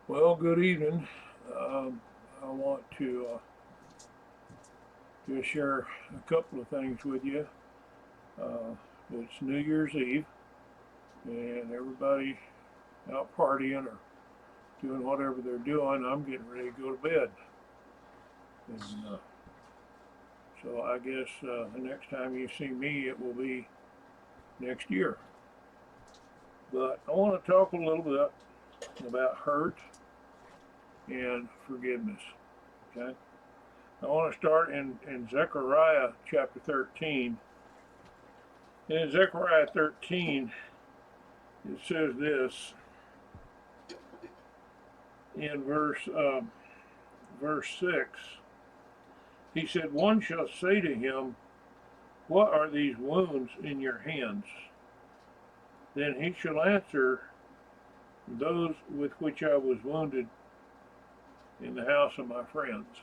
Well, good evening. I want to just share a couple of things with you. Uh, it's New Year's Eve, and everybody out partying or doing whatever they're doing. I'm getting ready to go to bed, and so I guess the next time you see me, it will be next year. But I want to talk a little bit about hurt and forgiveness. Okay, I want to start in Zechariah chapter 13. And in Zechariah 13, it says this in verse 6. He said, "One shall say to him, 'What are these wounds in your hands?' Then he shall answer, 'Those with which I was wounded in the house of my friends.'"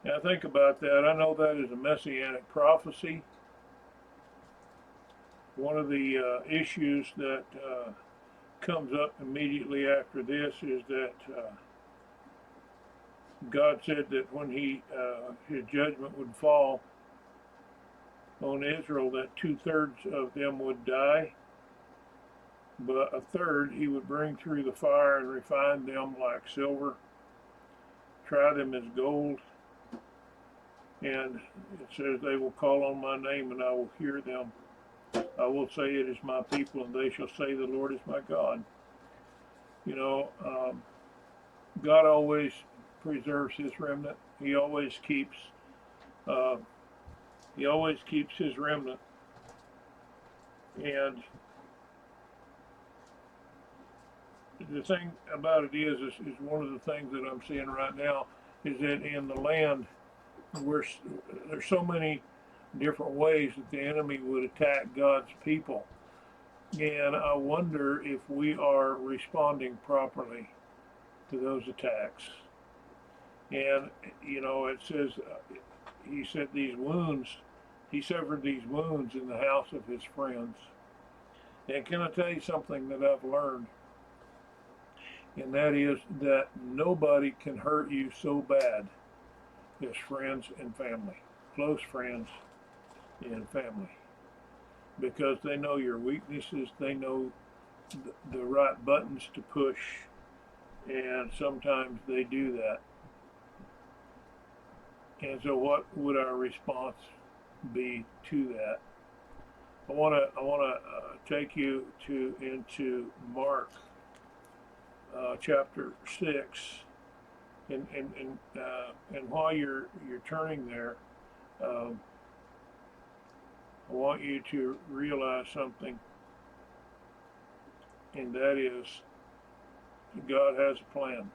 Now think about that. I know that is a messianic prophecy. One of the issues that comes up immediately after this is that God said that when his judgment would fall on Israel, that 2/3 of them would die, but a third he would bring through the fire and refine them like silver, try them as gold, and it says they will call on my name and I will hear them. I will say it is my people, and they shall say the Lord is my God. You know, God always preserves His remnant. He always keeps. Uh, he always keeps His remnant, and the thing about it is one of the things that I'm seeing right now is that in the land where there's so many different ways that the enemy would attack God's people, and I wonder if we are responding properly to those attacks. And it says he said these wounds, he suffered these wounds in the house of his friends. And can I tell you something that I've learned? And that is that nobody can hurt you so bad as friends and family, close friends and family, because they know your weaknesses, they know the right buttons to push, and sometimes they do that. And so, what would our response be to that? I want to take you into Mark chapter 6, and while you're turning there, um, I want you to realize something, and that is God has a plan.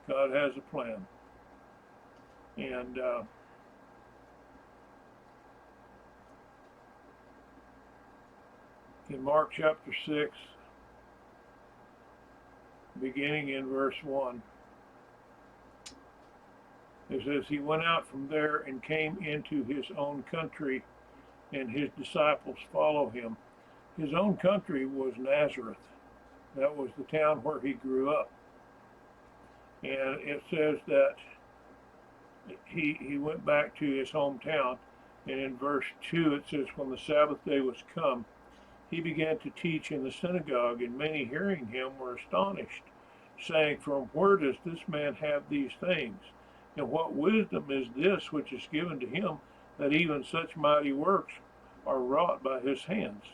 God has a plan, and in Mark chapter 6, beginning in verse 1, it says, "He went out from there and came into his own country, and his disciples follow him." His own country was Nazareth. That was the town where he grew up. And it says that he went back to his hometown. And in verse 2, it says, "When the Sabbath day was come, he began to teach in the synagogue, and many hearing him were astonished, saying, 'From where does this man have these things? And what wisdom is this which is given to him, that even such mighty works are wrought by his hands?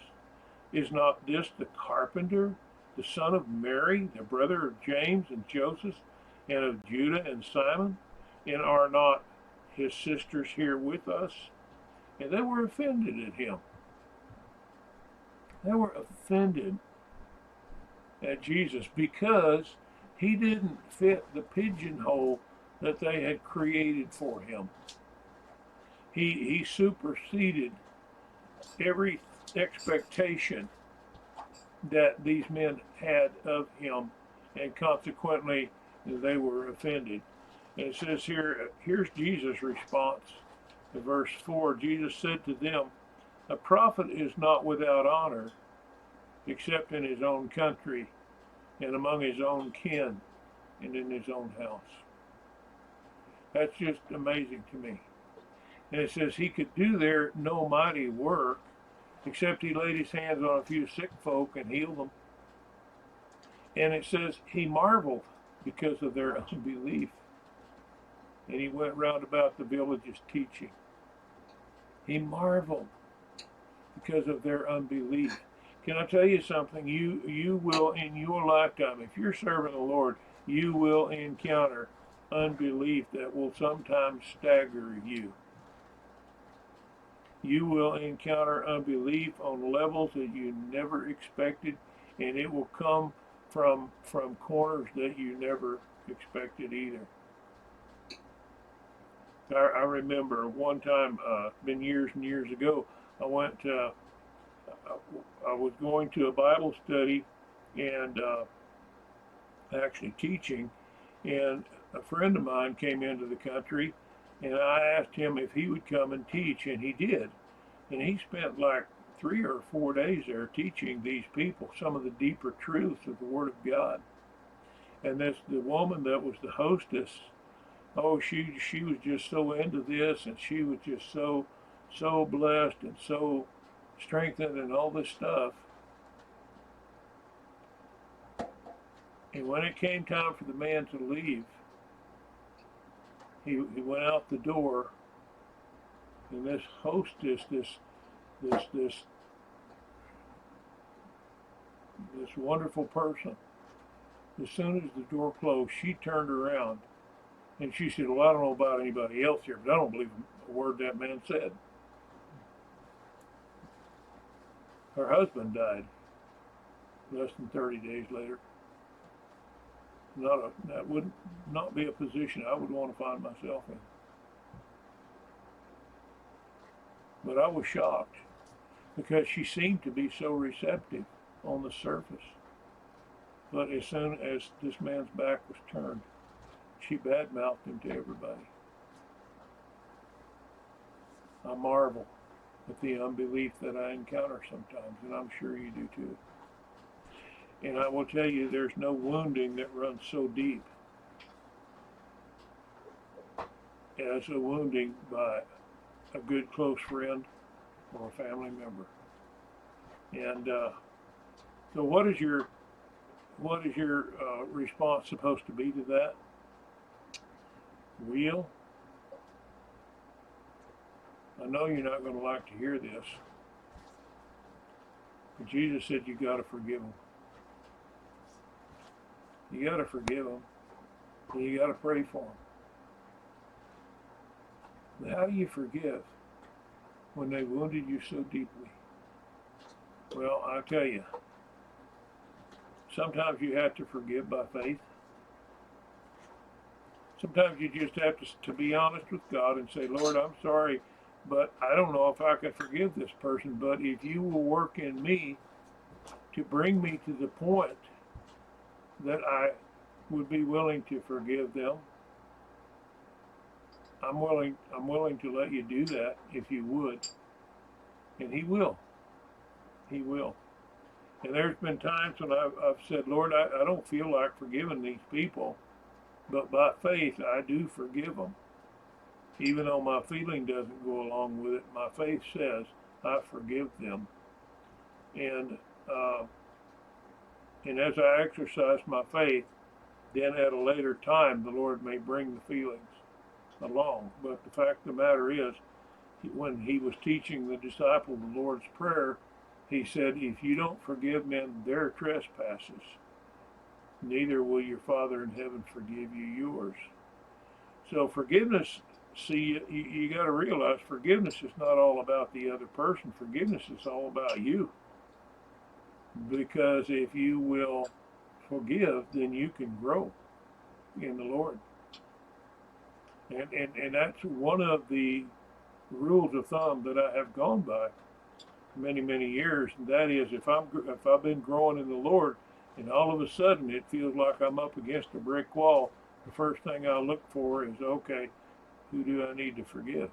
Is not this the carpenter, the son of Mary, the brother of James and Joseph, and of Judah and Simon? And are not his sisters here with us?' And they were offended at him. They were offended at Jesus because he didn't fit the pigeonhole that they had created for him. He superseded every expectation that these men had of him, and consequently they were offended. And it says here's Jesus' response. In verse 4, Jesus said to them, "A prophet is not without honor, except in his own country and among his own kin and in his own house. That's just amazing to me. And it says he could do there no mighty work, except he laid his hands on a few sick folk and healed them. And it says he marveled because of their unbelief. And he went round about the villages teaching. He marveled because of their unbelief. Can I tell you something? You will, in your lifetime, if you're serving the Lord, you will encounter unbelief that will sometimes stagger you. You will encounter unbelief on levels that you never expected, and it will come from corners that you never expected either. I remember one time, been years and years ago, I was going to a Bible study and actually teaching, and a friend of mine came into the country, and I asked him if he would come and teach, and he did. And he spent like 3 or 4 days there teaching these people some of the deeper truths of the Word of God. And the woman that was the hostess, oh, she was just so into this, and she was just so blessed and so strengthened and all this stuff. And when it came time for the man to leave, he went out the door, and this hostess, this wonderful person, as soon as the door closed, she turned around and she said, "Well, I don't know about anybody else here, but I don't believe a word that man said." Her husband died less than 30 days later. That would not be a position I would want to find myself in. But I was shocked because she seemed to be so receptive on the surface. But as soon as this man's back was turned, she badmouthed him to everybody. I marvel at the unbelief that I encounter sometimes, and I'm sure you do too. And I will tell you, there's no wounding that runs so deep as a wounding by a good close friend or a family member. And so what is your response supposed to be to that? Well, I know you're not going to like to hear this, but Jesus said you got to forgive them. You got to forgive them, and you got to pray for them. But how do you forgive when they wounded you so deeply? Well, I tell you, sometimes you have to forgive by faith. Sometimes you just have to be honest with God and say, "Lord, I'm sorry, but I don't know if I can forgive this person, but if you will work in me to bring me to the point that I would be willing to forgive them, I'm willing to let you do that if you would." And he will. He will. And there's been times when I've said, "Lord, I don't feel like forgiving these people, but by faith I do forgive them. Even though my feeling doesn't go along with it, my faith says I forgive them." And as I exercise my faith, then at a later time the Lord may bring the feelings along. But the fact of the matter is, when he was teaching the disciple the Lord's Prayer, he said, "If you don't forgive men their trespasses, neither will your Father in heaven forgive you yours." So forgiveness, see, you got to realize forgiveness is not all about the other person. Forgiveness is all about you. Because if you will forgive, then you can grow in the Lord. And that's one of the rules of thumb that I have gone by many, many years. And that is, if I've been growing in the Lord and all of a sudden it feels like I'm up against a brick wall, the first thing I look for is, okay, who do I need to forgive?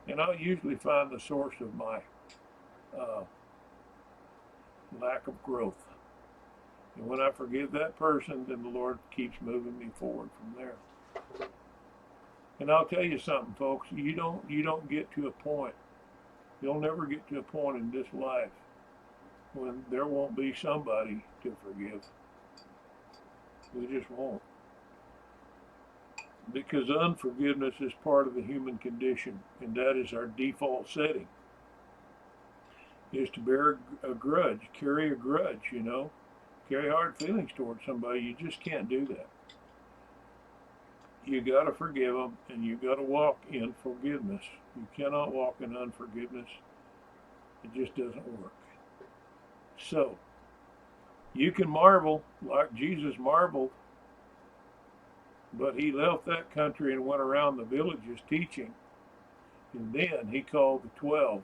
And I'll usually find the source of my lack of growth. And when I forgive that person, then the Lord keeps moving me forward from there. And I'll tell you something, folks, you don't get to a point, you'll never get to a point in this life when there won't be somebody to forgive. We just won't. Because unforgiveness is part of the human condition, and that is our default setting, is to bear a grudge, carry a grudge, carry hard feelings towards somebody. You just can't do that. You got to forgive them, and you got to walk in forgiveness. You cannot walk in unforgiveness. It just doesn't work. So, you can marvel like Jesus marveled, but he left that country and went around the villages teaching. And then he called the 12,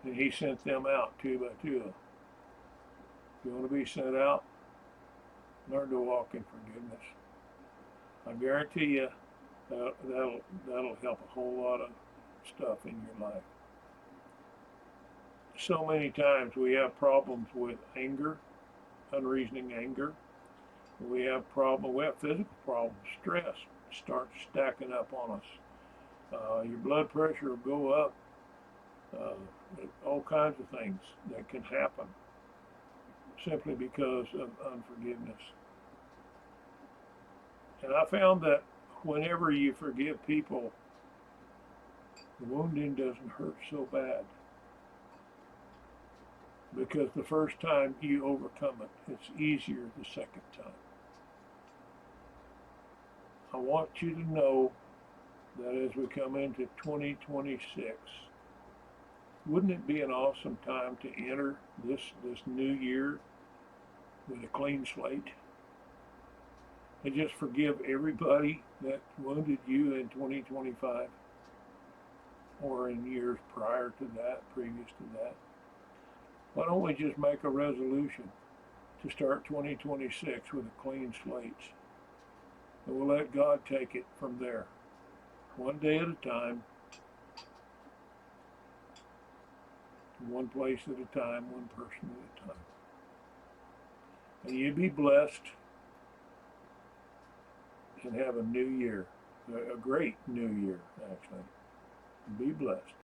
and he sent them out 2 by 2. If you want to be sent out, learn to walk in forgiveness. I guarantee you that'll help a whole lot of stuff in your life. So many times we have problems with anger, unreasoning anger. We have physical problems. Stress starts stacking up on us. Your blood pressure will go up. All kinds of things that can happen simply because of unforgiveness. And I found that whenever you forgive people, the wounding doesn't hurt so bad. Because the first time you overcome it, it's easier the second time. I want you to know that as we come into 2026, wouldn't it be an awesome time to enter this new year with a clean slate? And just forgive everybody that wounded you in 2025 or in years prior to that, previous to that. Why don't we just make a resolution to start 2026 with a clean slate? And we'll let God take it from there. One day at a time, one place at a time, one person at a time. And you be blessed and have a new year, a great new year, actually. Be blessed.